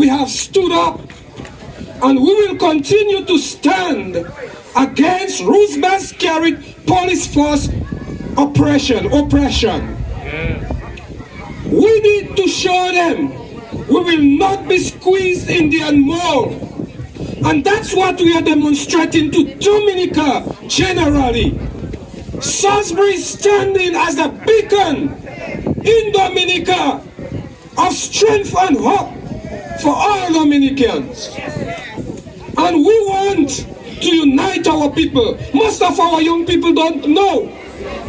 we have stood up and we will continue to stand against Roosevelt-carried police force oppression. We need to show them we will not be squeezed in the mold. And that's what we are demonstrating to Dominica generally. Salisbury is standing as a beacon in Dominica of strength and hope for all Dominicans. And we want to unite our people. Most of our young people don't know.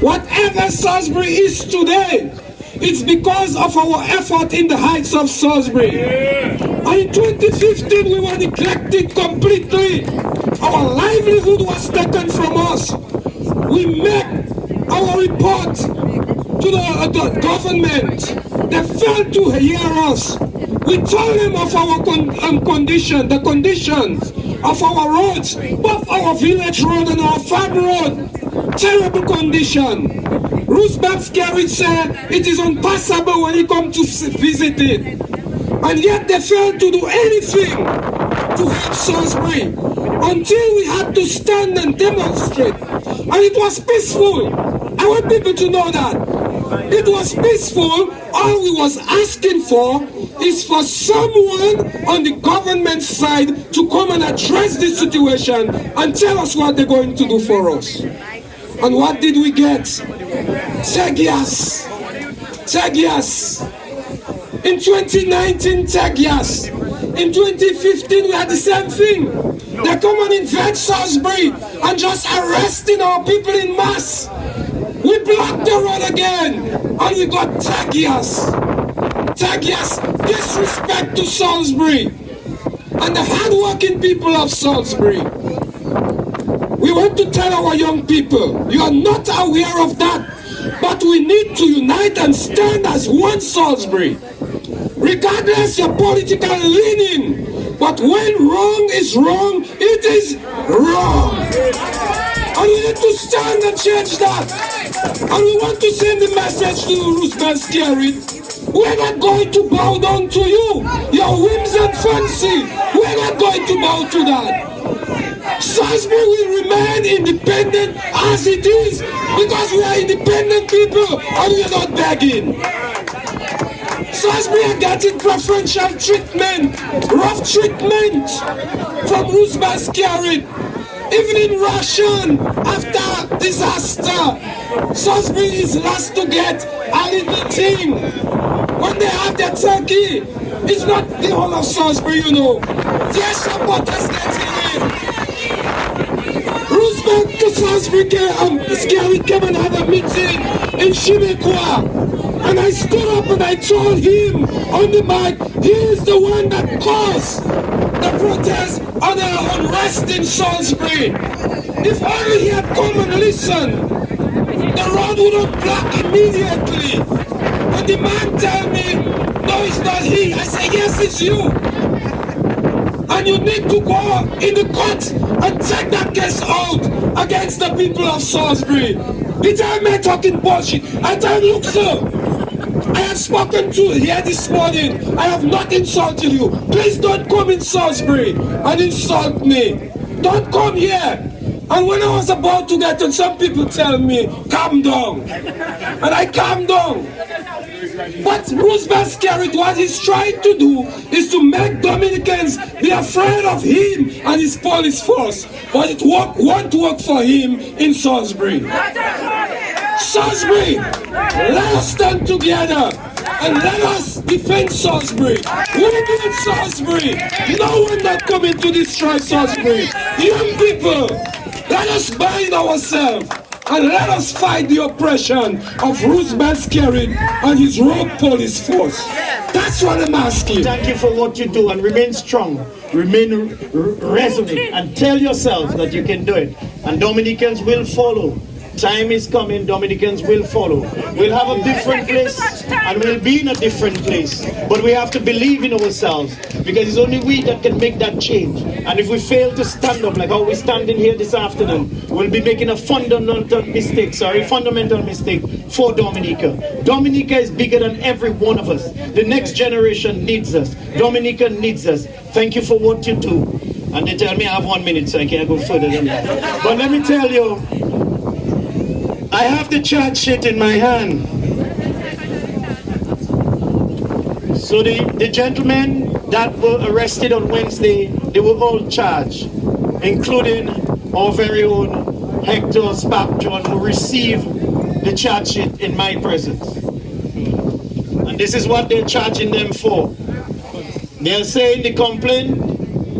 Whatever Salisbury is today, it's because of our effort in the heights of Salisbury. And in 2015, we were neglected completely. Our livelihood was taken from us. We made our report to the government. They failed to hear us. We told them of our the conditions of our roads, both our village road and our farm road. Terrible condition. Roosevelt carried said it is impossible when he come to visit it. And yet they failed to do anything to help Salisbury until we had to stand and demonstrate. And it was peaceful. I want people to know that. It was peaceful. All we was asking for is for someone on the government side to come and address this situation and tell us what they're going to do for us. And what did we get? SPAGGS. SPAGGS. In 2019, SPAGGS. In 2015, we had the same thing. They come and invade Salisbury and just arresting our people in mass. We blocked the road again, and we got SPAGGS. SPAGGS, disrespect to Salisbury and the hard-working people of Salisbury. We want to tell our young people, you are not aware of that, but we need to unite and stand as one Salisbury, regardless your political leaning. But when wrong is wrong, it is wrong. And we need to stand and change that. And we want to send the message to Roosevelt Carey. We're not going to bow down to you, your whims and fancy. We're not going to bow to that. Salisbury will remain independent as it is because we are independent people and we are not begging. Salisbury are getting preferential treatment, rough treatment from Roosevelt Carey. Even in Russian, after disaster, Salisbury is last to get a little thing. When they have their turkey, it's not the whole of Salisbury, you know. Their supporters getting in. Roosevelt to Salisbury came and had a meeting in Chimiquois. And I stood up and I told him on the mic, he is the one that caused the protest and the unrest in Salisbury. If only he had come and listened, the road would have blocked immediately. And the man tell me, no, it's not he. I say, yes, it's you. And you need to go in the court and take that case out against the people of Salisbury. He tell me talking bullshit. I tell him, look, sir, I have spoken to here this morning. I have not insulted you. Please don't come in Salisbury and insult me. Don't come here. And when I was about to get on, some people tell me, calm down. And I calm down. But Roosevelt Carey, what he's trying to do is to make Dominicans be afraid of him and his police force. But it won't work for him in Salisbury. Salisbury, let us stand together and let us defend Salisbury. We need Salisbury. No one that coming to destroy Salisbury. Young people, let us bind ourselves and let us fight the oppression of Roosevelt Carey and his rogue police force. That's what I'm asking. Thank you for what you do, and remain strong, remain resolute, and tell yourself that you can do it. And Dominicans will follow. time is coming, Dominicans will follow. We'll have a different place and we'll be in a different place. But we have to believe in ourselves, because it's only we that can make that change. And if we fail to stand up like how we're standing here this afternoon, we'll be making a fundamental mistake for Dominica. Dominica is bigger than every one of us. The next generation needs us. Dominica needs us. Thank you for what you do. And they tell me I have 1 minute, so I can't go further than that. But let me tell you, I have the charge sheet in my hand. So the gentlemen that were arrested on Wednesday, they were all charged, including our very own Hector SPAGGS, who received the charge sheet in my presence. And this is what they're charging them for. They're saying the complaint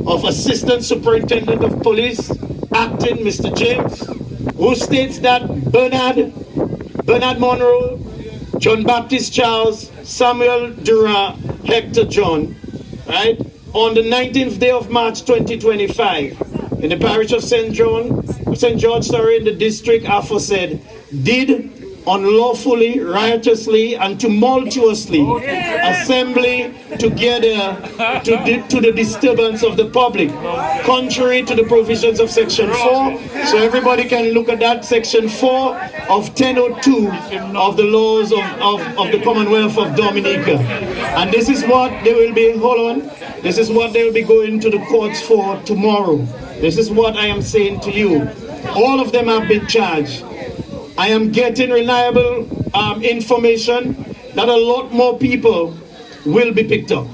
of Assistant Superintendent of Police, Acting Mr. James, who states that Bernard Monroe, John Baptist Charles, Samuel Durant, Hector John, right, on the 19th day of March 2025, in the parish of St. George, in the district aforesaid, did unlawfully, riotously, and tumultuously assembly together to the disturbance of the public, contrary to the provisions of Section 4. So everybody can look at that, Section 4 of 1002 of the laws of the Commonwealth of Dominica. And this is what they will be, this is what they will be going to the courts for tomorrow. This is what I am saying to you. All of them have been charged. I am getting reliable information that a lot more people will be picked up.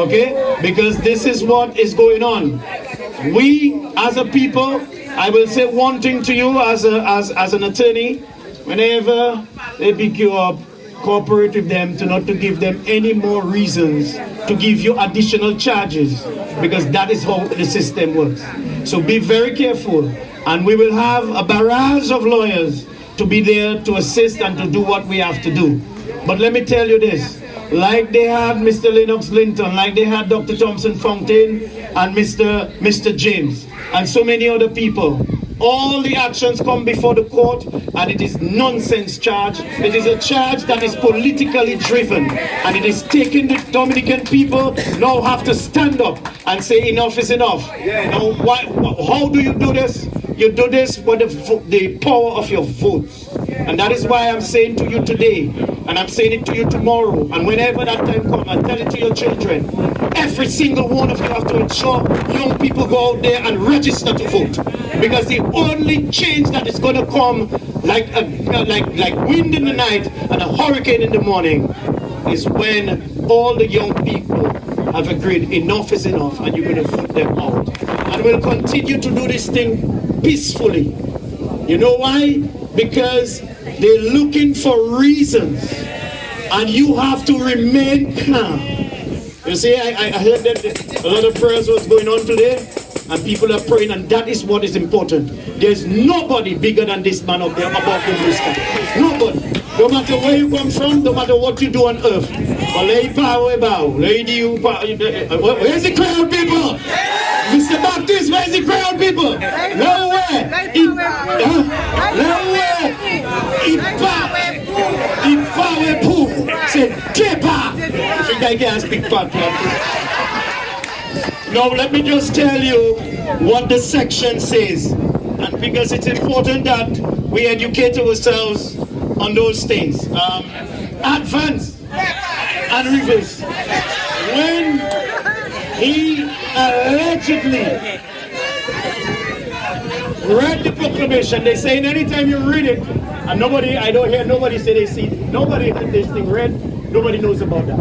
Okay? Because this is what is going on. We, as a people, I will say one thing to you as an attorney: whenever they pick you up, cooperate with them not to give them any more reasons to give you additional charges, because that is how the system works. So be very careful. And we will have a barrage of lawyers to be there to assist and to do what we have to do. But let me tell you this, like they had Mr. Lennox Linton, like they had Dr. Thompson Fountain and Mr. James, and so many other people, all the actions come before the court, and it is nonsense charge. It is a charge that is politically driven, and it is taking the Dominican people now have to stand up and say enough is enough. Now, how do you do this? You do this with the power of your votes. And that is why I'm saying to you today, and I'm saying it to you tomorrow, and whenever that time comes, I tell it to your children. Every single one of you have to ensure young people go out there and register to vote. Because the only change that is going to come like wind in the night and a hurricane in the morning is when all the young people have agreed enough is enough, and you're going to vote them out. And we'll continue to do this thing peacefully. You know why? Because they're looking for reasons, and you have to remain calm. You see, I heard that a lot of prayers was going on today, and people are praying, and that is what is important. There's nobody bigger than this man up there above the blue sky. Nobody. No matter where you come from, no matter what you do on earth. Where's the crowd, people? Mr. Baptist, where's the crowd, people? Nowhere. Nowhere. Say, Kepa. I think I can speak back. Now, let me just tell you what the section says. And because it's important that we educate ourselves on those things. Advance and reverse. When he allegedly read the proclamation, they say anytime you read it, and I don't hear nobody say they see it. Nobody had this thing read, nobody knows about that.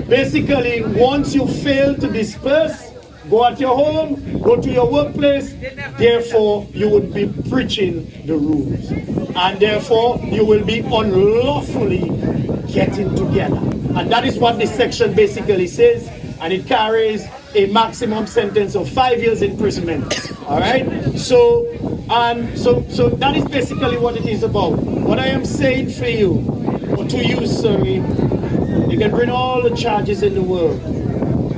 Basically, once you fail to disperse, go at your home, go to your workplace, therefore you would be breaching the rules. And therefore you will be unlawfully getting together. And that is what this section basically says, and it carries a maximum sentence of 5 years imprisonment. Alright? So that is basically what it is about. What I am saying for you, or to you, sorry, you can bring all the charges in the world.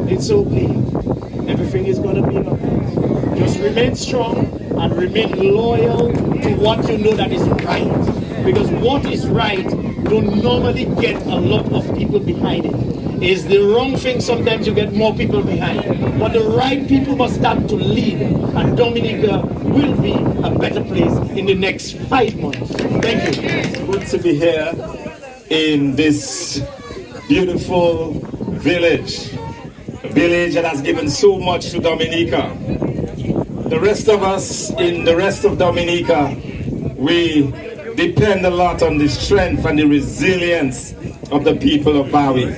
It's okay. Everything is going to be okay. Just remain strong. and remain loyal to what you know that is right. Because what is right don't normally get a lot of people behind it. It's the wrong thing, sometimes you get more people behind. But the right people must start to lead, and Dominica will be a better place in the next 5 months. Thank you. Good to be here in this beautiful village, a village that has given so much to Dominica. The rest of us in the rest of Dominica, we depend a lot on the strength and the resilience of the people of Bowie.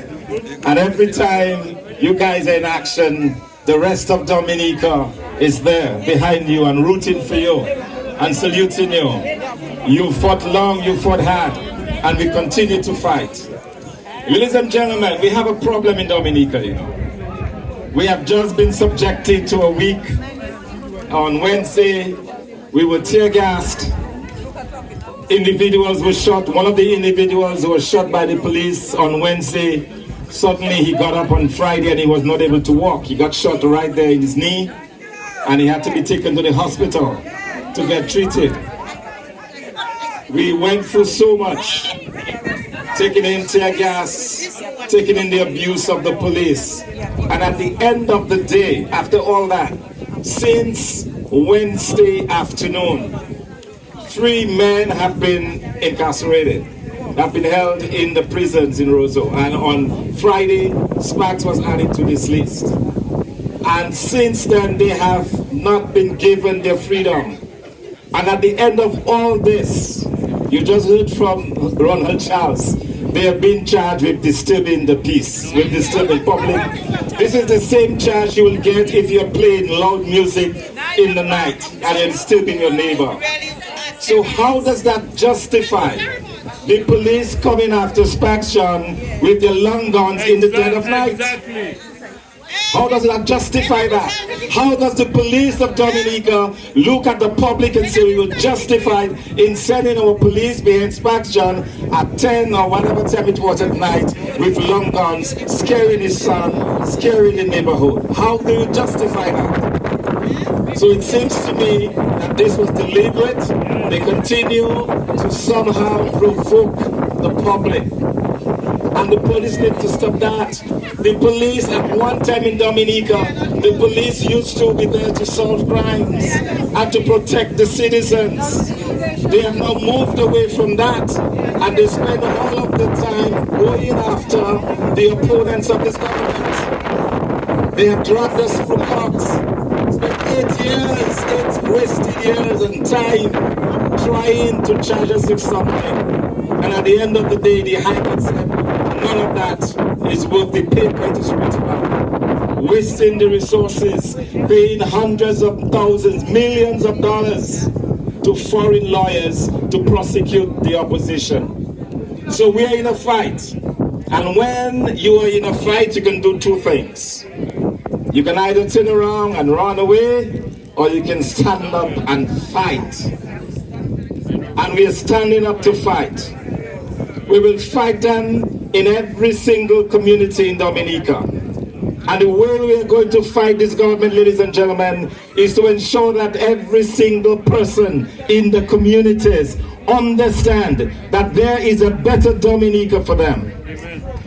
And every time you guys are in action, the rest of Dominica is there behind you and rooting for you and saluting you. You fought long, you fought hard, and we continue to fight. Ladies and gentlemen, we have a problem in Dominica, you know. We have just been subjected to a week. On Wednesday, we were tear-gassed. Individuals were shot. One of the individuals who was shot by the police on Wednesday, suddenly he got up on Friday and he was not able to walk. He got shot right there in his knee, and he had to be taken to the hospital to get treated. We went through so much, taking in tear gas, taking in the abuse of the police. And at the end of the day, after all that, since Wednesday afternoon, 3 men have been incarcerated, have been held in the prisons in Roseau. And on Friday, SPAGGS was added to this list. And since then, they have not been given their freedom. And at the end of all this, you just heard from Ronald Charles, they have been charged with disturbing the peace, with disturbing public. This is the same charge you will get if you're playing loud music in the night and you're disturbing your neighbor. So how does that justify the police coming after SPAGGS John with their long guns in the dead of night? How does that justify that? How does the police of Dominica look at the public and say we were justified in sending our police behind SPAGGS John at 10 or whatever time it was at night with long guns, scaring his son, scaring the neighborhood? How do you justify that? So it seems to me that this was deliberate. They continue to somehow provoke the public. And the police need to stop that. The police at one time in Dominica, the police used to be there to solve crimes and to protect the citizens. They have now moved away from that, and they spend all of the time going after the opponents of this government. They have dragged us through courts, spent 8 years, 8 wasted years and time trying to charge us with something. And at the end of the day, the High Court said, none of that is worth the paper it is written on. Wasting the resources, paying hundreds of thousands, millions of dollars to foreign lawyers to prosecute the opposition. So we are in a fight. And when you are in a fight, you can do 2 things. You can either turn around and run away, or you can stand up and fight. And we are standing up to fight. We will fight them in every single community in Dominica. And the way we are going to fight this government, ladies and gentlemen, is to ensure that every single person in the communities understand that there is a better Dominica for them.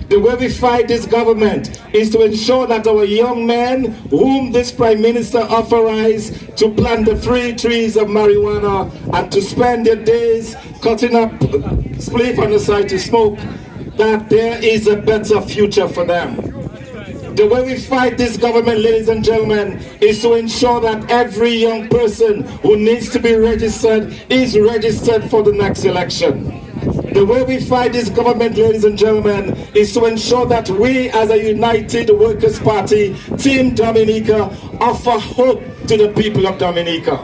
The way we fight this government is to ensure that our young men, whom this Prime Minister authorized to plant the 3 trees of marijuana and to spend their days cutting up spliff on the side to smoke, that there is a better future for them. The way we fight this government, ladies and gentlemen, is to ensure that every young person who needs to be registered is registered for the next election. The way we fight this government, ladies and gentlemen, is to ensure that we as a united Workers' Party, Team Dominica, offer hope to the people of Dominica.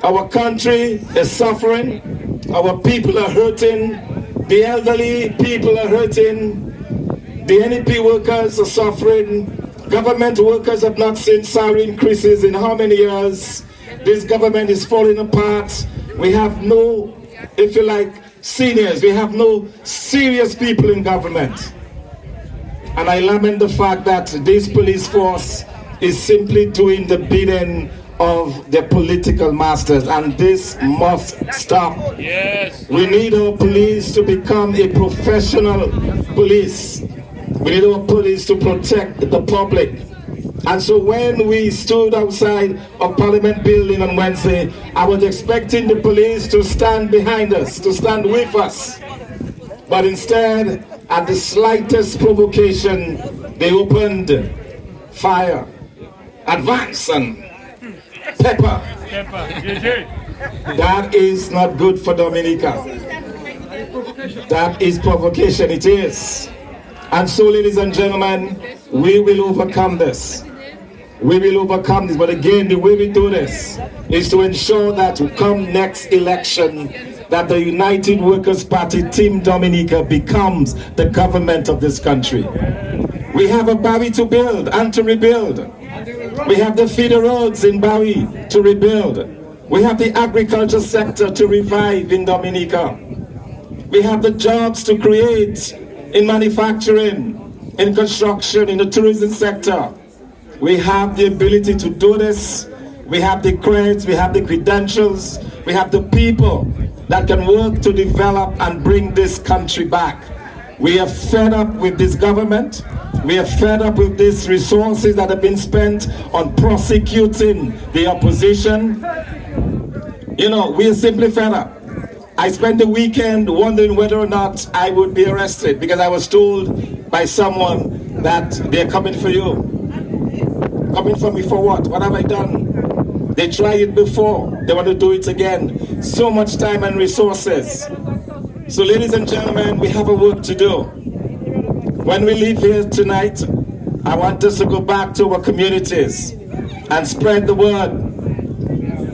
Our country is suffering, our people are hurting, the elderly people are hurting, the NEP workers are suffering, government workers have not seen salary increases in how many years? This government is falling apart. We have no, if you like, seniors, we have no serious people in government. And I lament the fact that this police force is simply doing the bidding of their political masters, and this must stop. Yes. We need our police to become a professional police. We need our police to protect the public. And so when we stood outside of Parliament building on Wednesday, I was expecting the police to stand behind us, to stand with us. But instead, at the slightest provocation, they opened fire, advance and pepper. That is not good for Dominica. That is provocation, it is. And so, ladies and gentlemen, we will overcome this. We will overcome this. But again, the way we do this is to ensure that come next election, that the United Workers' Party Team Dominica becomes the government of this country. We have a Bowie to build and to rebuild. We have the feeder roads in Bowie to rebuild. We have the agriculture sector to revive in Dominica. We have the jobs to create in manufacturing, in construction, in the tourism sector. We have the ability to do this. We have the credits, we have the credentials, we have the people that can work to develop and bring this country back. We are fed up with this government. We are fed up with these resources that have been spent on prosecuting the opposition. You know, we are simply fed up. I spent the weekend wondering whether or not I would be arrested because I was told by someone that they're coming for you. Coming for me for what? What have I done? They tried it before. They want to do it again. So much time and resources. So ladies and gentlemen, we have a work to do. When we leave here tonight, I want us to go back to our communities and spread the word.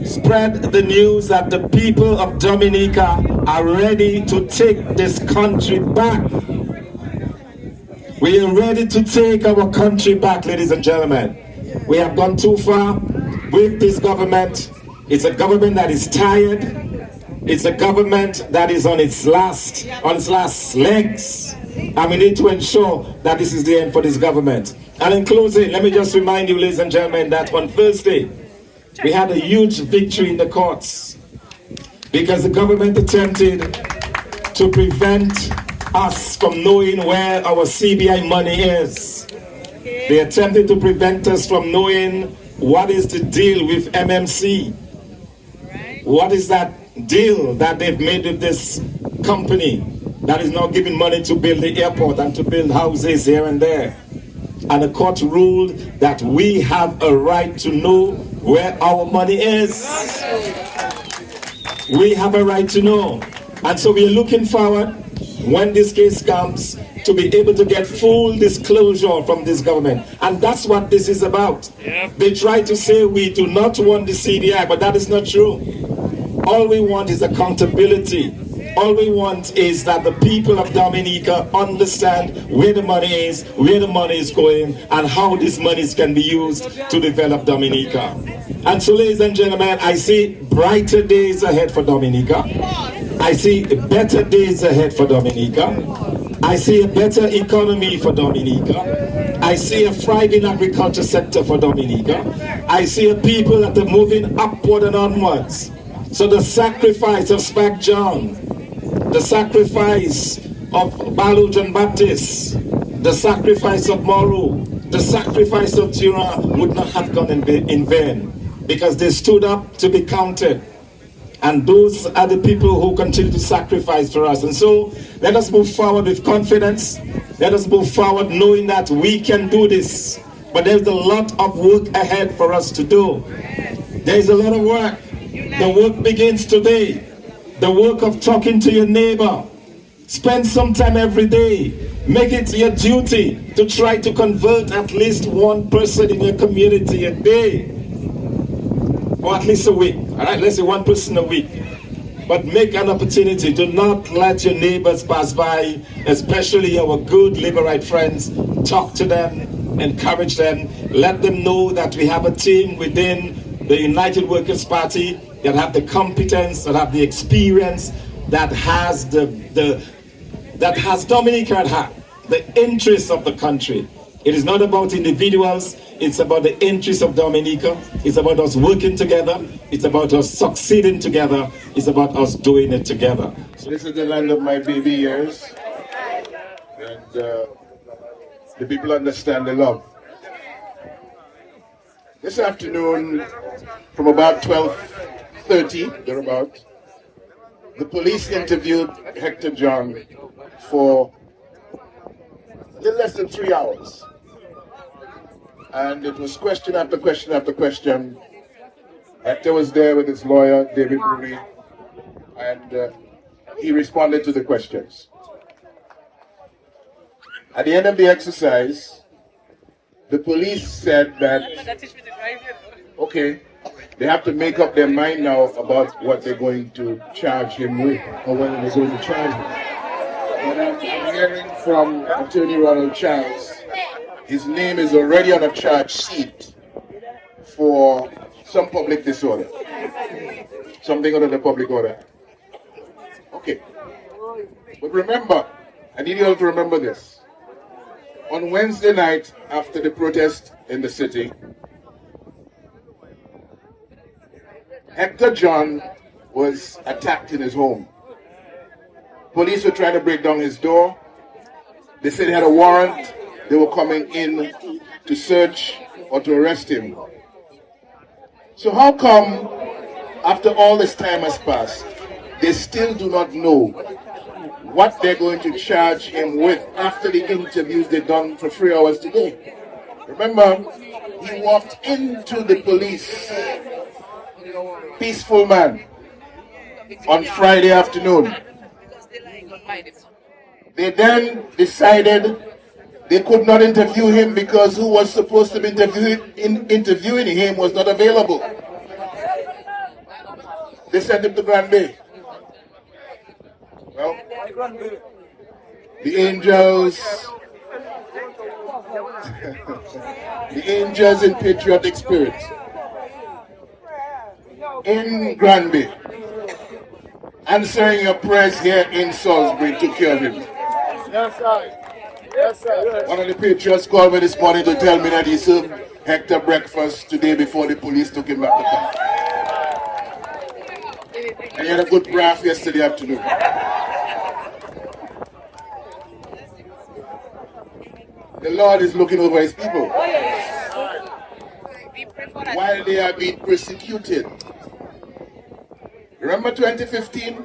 Spread the news that the people of Dominica are ready to take this country back. We are ready to take our country back, ladies and gentlemen. We have gone too far with this government. It's a government that is tired. It's a government that is on its last legs. And we need to ensure that this is the end for this government. And in closing, let me just remind you, ladies and gentlemen, that on Thursday, we had a huge victory in the courts because the government attempted to prevent us from knowing where our CBI money is. They attempted to prevent us from knowing what is the deal with MMC. What is that deal that they've made with this company that is now giving money to build the airport and to build houses here and there. And the court ruled that we have a right to know where our money is. We have a right to know. And so we are looking forward, when this case comes, to be able to get full disclosure from this government. And that's what this is about. Yep. They try to say we do not want the CBI, but that is not true. All we want is accountability. All we want is that the people of Dominica understand where the money is going, and how these monies can be used to develop Dominica. And so, ladies and gentlemen, I see brighter days ahead for Dominica. I see better days ahead for Dominica. I see a better economy for Dominica. I see a thriving agriculture sector for Dominica. I see a people that are moving upward and onwards. So the sacrifice of SPAGGS John, the sacrifice of Balu John Baptist, the sacrifice of Moru, the sacrifice of Tira would not have gone in vain, because they stood up to be counted. And those are the people who continue to sacrifice for us. And so let us move forward with confidence. Let us move forward knowing that we can do this. But there's a lot of work ahead for us to do. There's a lot of work. The work begins today. The work of talking to your neighbor. Spend some time every day. Make it your duty to try to convert at least one person in your community a day. Or at least a week. All right, let's say one person a week. But make an opportunity. Do not let your neighbors pass by, especially our good Liberite friends. Talk to them, encourage them, let them know that we have a team within the United Workers' Party that have the competence, that have the experience, that has that has Dominica at heart, the interests of the country. It is not about individuals, it's about the interests of Dominica. It's about us working together. It's about us succeeding together. It's about us doing it together. This is the land of my baby years, and the people understand the love. This afternoon, from about 12:30, thereabout, the police interviewed Hector John for a little less than 3 hours. And it was question after question after question. Hector was there with his lawyer, David BrBpTV, and he responded to the questions. At the end of the exercise, the police said that, okay, they have to make up their mind now about what they're going to charge him with, or whether they're going to charge him. But I'm hearing from Attorney Ronald Charles, his name is already on a charge sheet for some public disorder, something under the public order. Okay, but remember, I need you all to remember this. On Wednesday night, after the protest in the city, Hector John was attacked in his home. Police were trying to break down his door. They said he had a warrant. They were coming in to search or to arrest him. So how come, after all this time has passed, they still do not know what they're going to charge him with after the interviews they've done for 3 hours today? Remember, he walked into the police, peaceful man, on Friday afternoon. They then decided they could not interview him because who was supposed to be interviewing him was not available. They sent him to Grand Bay. Well, the angels, the angels in patriotic spirit, in Grand Bay, answering your prayers here in Salisbury, took care of him. Yes, sir. Yes, sir. One of the patriots called me this morning to tell me that he served Hector breakfast today before the police took him back to town. And he had a good braff yesterday afternoon. The Lord is looking over his people while they are being persecuted. Remember 2015?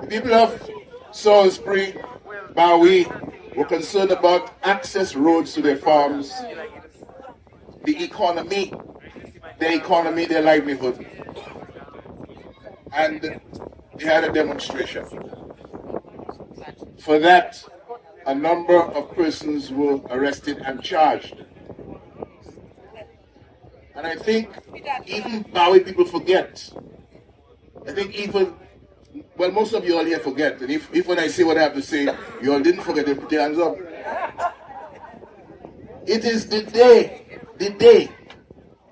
The people of Salisbury, Bowie were concerned about access roads to their farms, the economy, their livelihood. And they had a demonstration. For that, a number of persons were arrested and charged. And I think even Bowie people forget. I think even, well, most of you all here forget. And if when I say what I have to say, you all didn't forget to put your hands up. It is the day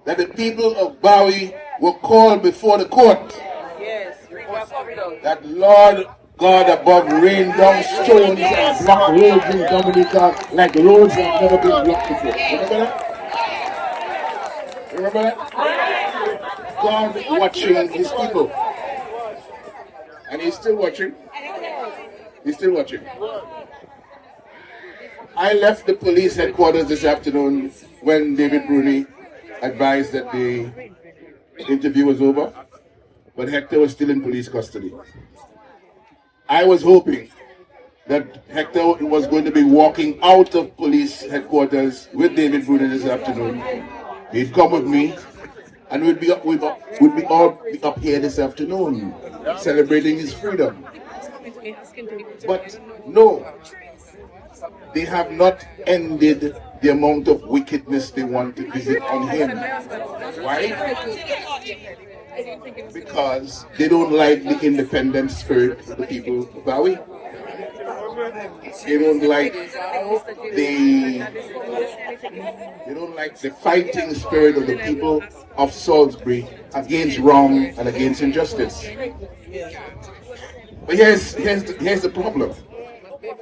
that the people of Bowie were called before the court. That Lord God above rained down stones and blocked roads in Dominica like roads have never been blocked before. Remember that? Remember that? God watching his people. And he's still watching. He's still watching. I left the police headquarters this afternoon when David BrBpTV advised that the interview was over, but Hector was still in police custody. I was hoping that Hector was going to be walking out of police headquarters with David BrBpTV this afternoon. He'd come with me, and we'd all be up here this afternoon, celebrating his freedom. But no, they have not ended the amount of wickedness they want to visit on him. Why? Because they don't like the independent spirit of the people of Bowie. They don't like the fighting spirit of the people of Salisbury against wrong and against injustice. But here's the problem.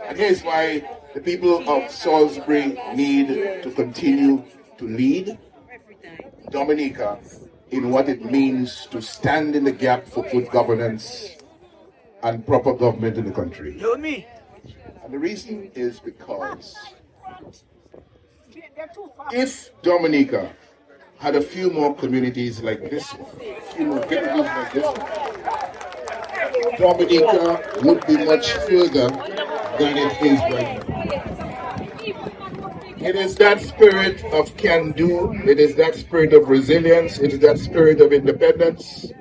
And here's why The people of Salisbury need to continue to lead Dominica in what it means to stand in the gap for good governance and proper government in the country. And the reason is because if Dominica had a few more communities like this one, a few more villages like this one, Dominica would be much further than it is right now. It is that spirit of can-do, it is that spirit of resilience, it is that spirit of independence,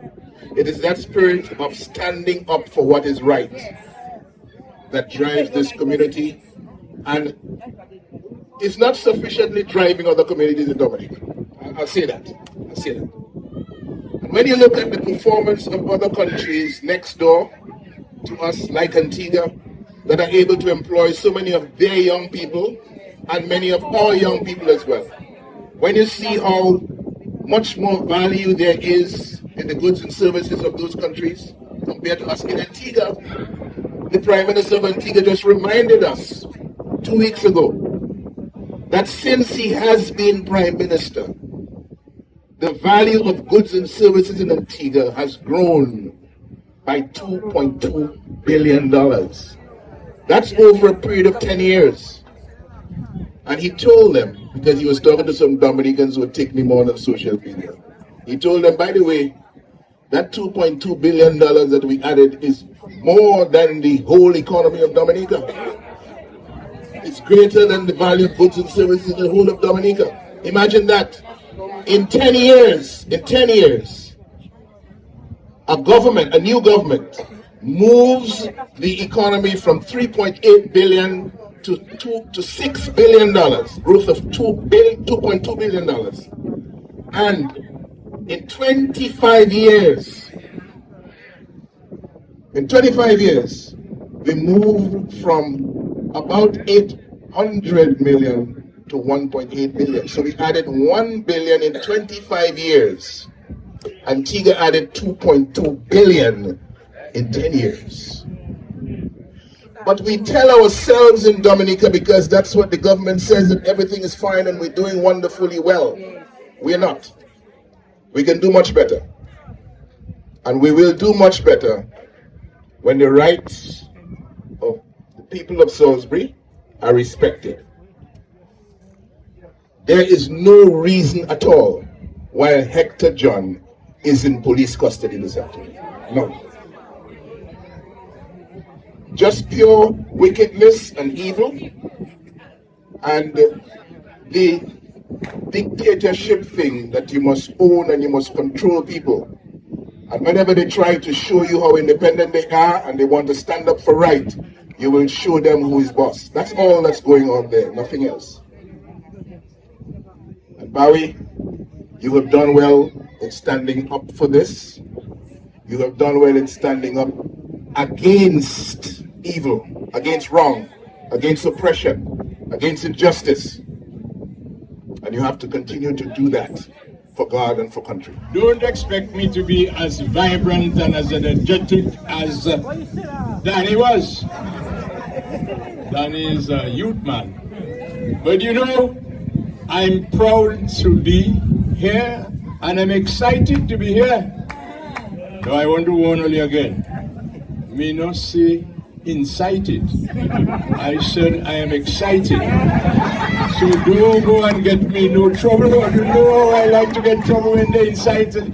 it is that spirit of standing up for what is right that drives this community, and is not sufficiently driving other communities in Dominica. I'll say that. And when you look at the performance of other countries next door to us, like Antigua, that are able to employ so many of their young people, and many of our young people as well. When you see how much more value there is in the goods and services of those countries compared to us in Antigua, the Prime Minister of Antigua just reminded us 2 weeks ago that since he has been Prime Minister, the value of goods and services in Antigua has grown by $2.2 billion. That's over a period of 10 years. And he told them, because he was talking to some Dominicans who would take me more on social media, he told them, by the way, that $2.2 billion that we added is more than the whole economy of Dominica. It's greater than the value of goods and services in the whole of Dominica. Imagine that. In 10 years, a new government moves the economy from $3.8 billion to $6 billion, growth of $2.2 billion. And in 25 years, we moved from about 800 million to 1.8 billion. So we added 1 billion in 25 years. Antigua added 2.2 billion in 10 years. But we tell ourselves in Dominica, because that's what the government says, that everything is fine and we're doing wonderfully well. We're not. We can do much better. And we will do much better when the rights of the people of Salisbury are respected. There is no reason at all why Hector John is in police custody this afternoon. No. Just pure wickedness and evil, and the dictatorship thing that you must own and you must control people. And whenever they try to show you how independent they are and they want to stand up for right, you will show them who is boss. That's all that's going on there, nothing else. And Bowie, you have done well in standing up for this. You have done well in standing up against evil, against wrong, against oppression, against injustice. And you have to continue to do that for God and for country. Don't expect me to be as vibrant and as energetic as Danny was. Danny is a youth man. But you know, I'm proud to be here and I'm excited to be here. So I want to warn you again. Me not say incited. I said I am excited. So don't go and get me no trouble. You know I like to get trouble when they're excited.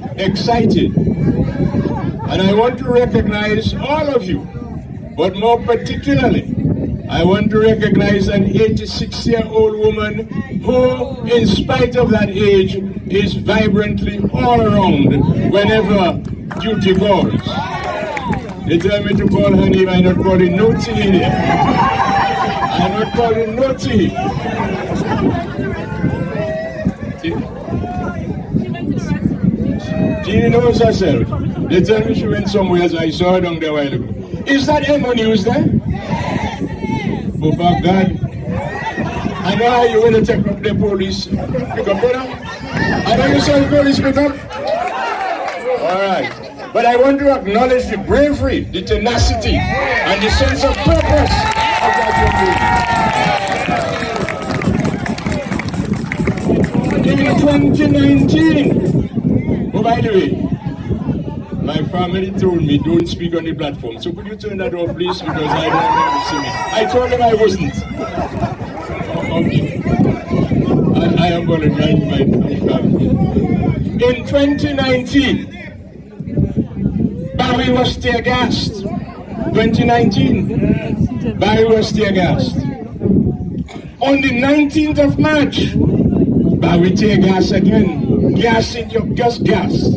And I want to recognize all of you, but more particularly, I want to recognize an 86-year-old woman who, in spite of that age, is vibrantly all around whenever duty calls. They tell me to call her name, I'm not calling no tea in here. I'm not calling no tea. Jeannie knows herself. They tell me she went somewhere, as I saw her down there a while ago. Is that Emma News there? Oh, by God. I know how you want to take up the police. Pick up, brother. I know you saw the police pick up. All right. But I want to acknowledge the bravery, the tenacity, and the sense of purpose of that young lady. 2019, oh, by the way, my family told me don't speak on the platform. So could you turn that off, please? Because I don't want to see me. I told them I wasn't. Okay. I apologize to my family. In 2019, Barry was tear gassed. 2019, Barry was tear gassed. On the 19th of March, Barry tear gas again. Gas in your just gas.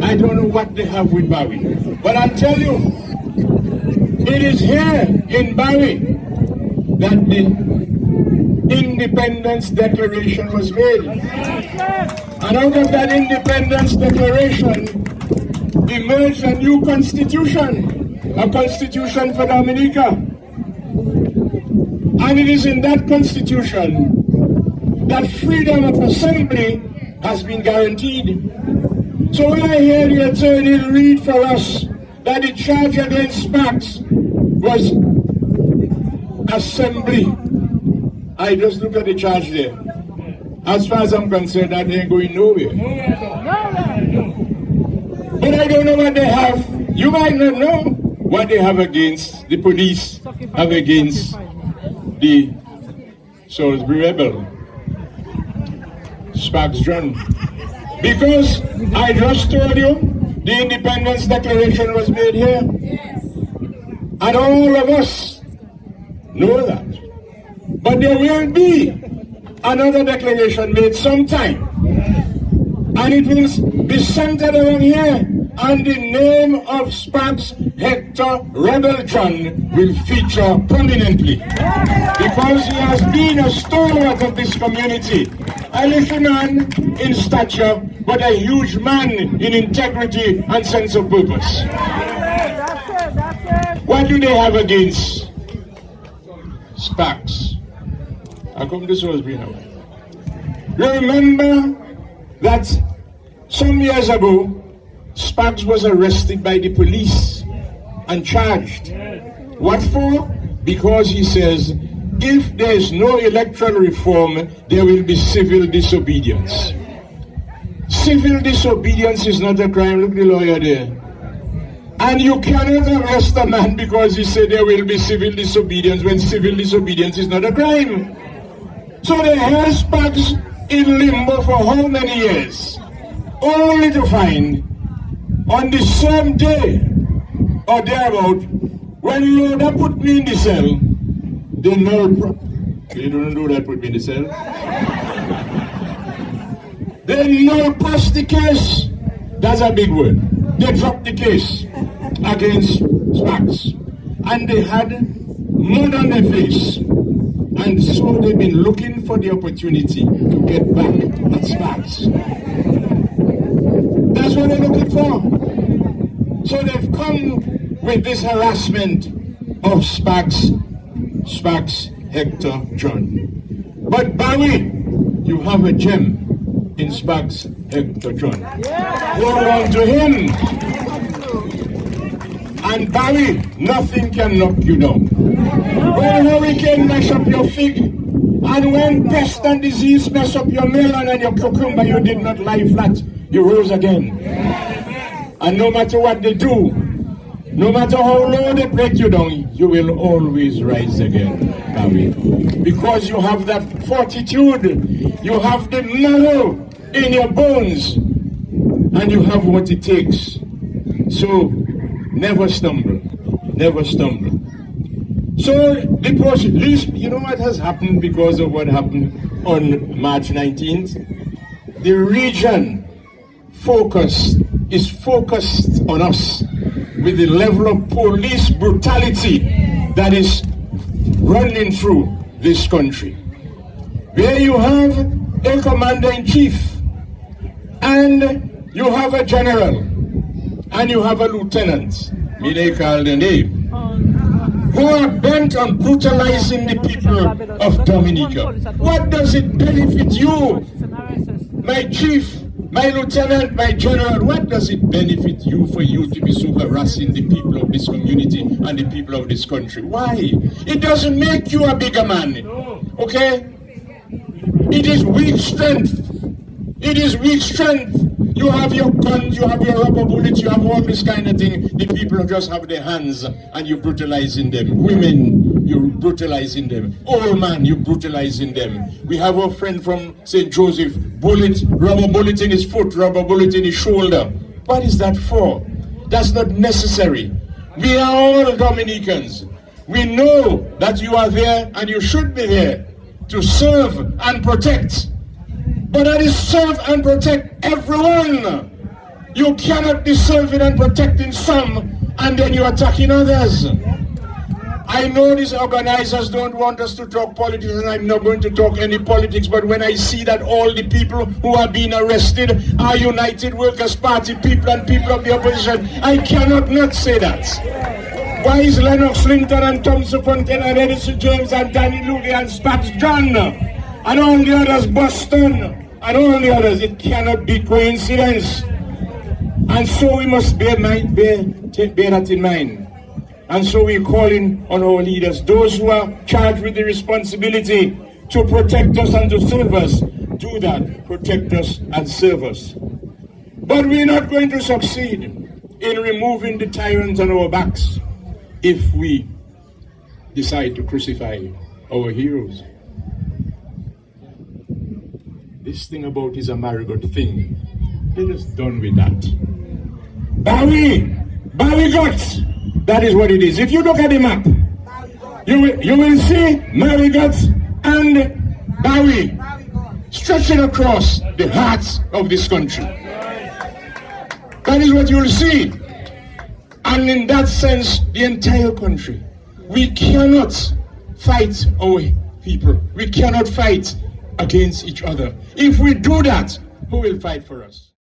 I don't know what they have with Barry, but I'll tell you, it is here in Barry that the Independence Declaration was made. And out of that Independence Declaration emerged a new constitution, a constitution for Dominica. And it is in that constitution that freedom of assembly has been guaranteed. So when I hear the attorney read for us that the charge against SPAGS was assembly, I just look at the charge there. As far as I'm concerned, that ain't going nowhere. But I don't know what they have. You might not know what they have against the police, have against the Salisbury rebel, SPAGS John. Because I just told you, the Independence Declaration was made here. And all of us know that. But there will be another declaration made sometime. And it will be centered around here. And the name of SPAGS Hector Rebel John will feature prominently. Because he has been a stalwart of this community. A little man in stature, but a huge man in integrity and sense of purpose. What do they have against SPAGS? I come to Salisbury now. Remember that some years ago, SPAGS was arrested by the police and charged. What for? Because he says, if there is no electoral reform, there will be civil disobedience. Civil disobedience is not a crime. Look at the lawyer there. And you cannot arrest a man because he said there will be civil disobedience when civil disobedience is not a crime. So they held SPAGS in limbo for how many years? Only to find on the same day or thereabout, when Loda put me in the cell, they don't know that put me in the cell. They null pressed the case. That's a big word. They dropped the case against SPAGS. And they had mud on their face. And so they've been looking for the opportunity to get back at SPAGS. That's what they're looking for. So they've come with this harassment of SPAGS Hector John. But Barry, you have a gem in SPAGS Hector John. Hold on to him. And Barry, nothing can knock you down. When hurricane mess up your fig, and when pest and disease mess up your melon and your cucumber, you did not lie flat. You rose again. And no matter what they do, no matter how low they break you down, you will always rise again, Barry. Because you have that fortitude, you have the marrow in your bones, and you have what it takes. So, never stumble, never stumble. So, the process, you know what has happened because of what happened on March 19th? The region is focused on us with the level of police brutality that is running through this country. Where you have a commander-in-chief, and you have a general, and you have a lieutenant, may they call the name, who are bent on brutalizing the people of Dominica. What does it benefit you, my chief, my lieutenant, my general? What does it benefit you for you to be so harassing the people of this community and the people of this country? Why? It doesn't make you a bigger man, okay? It is weak strength It is weak strength. You have your guns, you have your rubber bullets, you have all this kind of thing. The people just have their hands and you're brutalizing them. Women, you're brutalizing them. Old man, you're brutalizing them. We have a friend from St. Joseph, rubber bullet in his foot, rubber bullet in his shoulder. What is that for? That's not necessary. We are all Dominicans. We know that you are there and you should be there to serve and protect. But that is serve and protect everyone. You cannot be serving and protecting some and then you're attacking others. I know these organizers don't want us to talk politics, and I'm not going to talk any politics, but when I see that all the people who are being arrested are United Workers' Party people and people of the opposition, I cannot not say that. Why is Lennox Linton and Thompson Fontaine and Edison James and Danny Lugie and SPAGGS John and all the others, Boston and all the others? It cannot be coincidence. And so we must bear that in mind. And so we're calling on our leaders, those who are charged with the responsibility to protect us and to serve us, do that, protect us and serve us. But we're not going to succeed in removing the tyrants on our backs if we decide to crucify our heroes. This thing about is a marigold thing. Let us done with that. Bowie guts. That is what it is. If you look at the map, you will see Marigots and Bowie stretching across the hearts of this country. That is what you will see. And in that sense, the entire country. We cannot fight our people. We cannot fight against each other. If we do that, who will fight for us?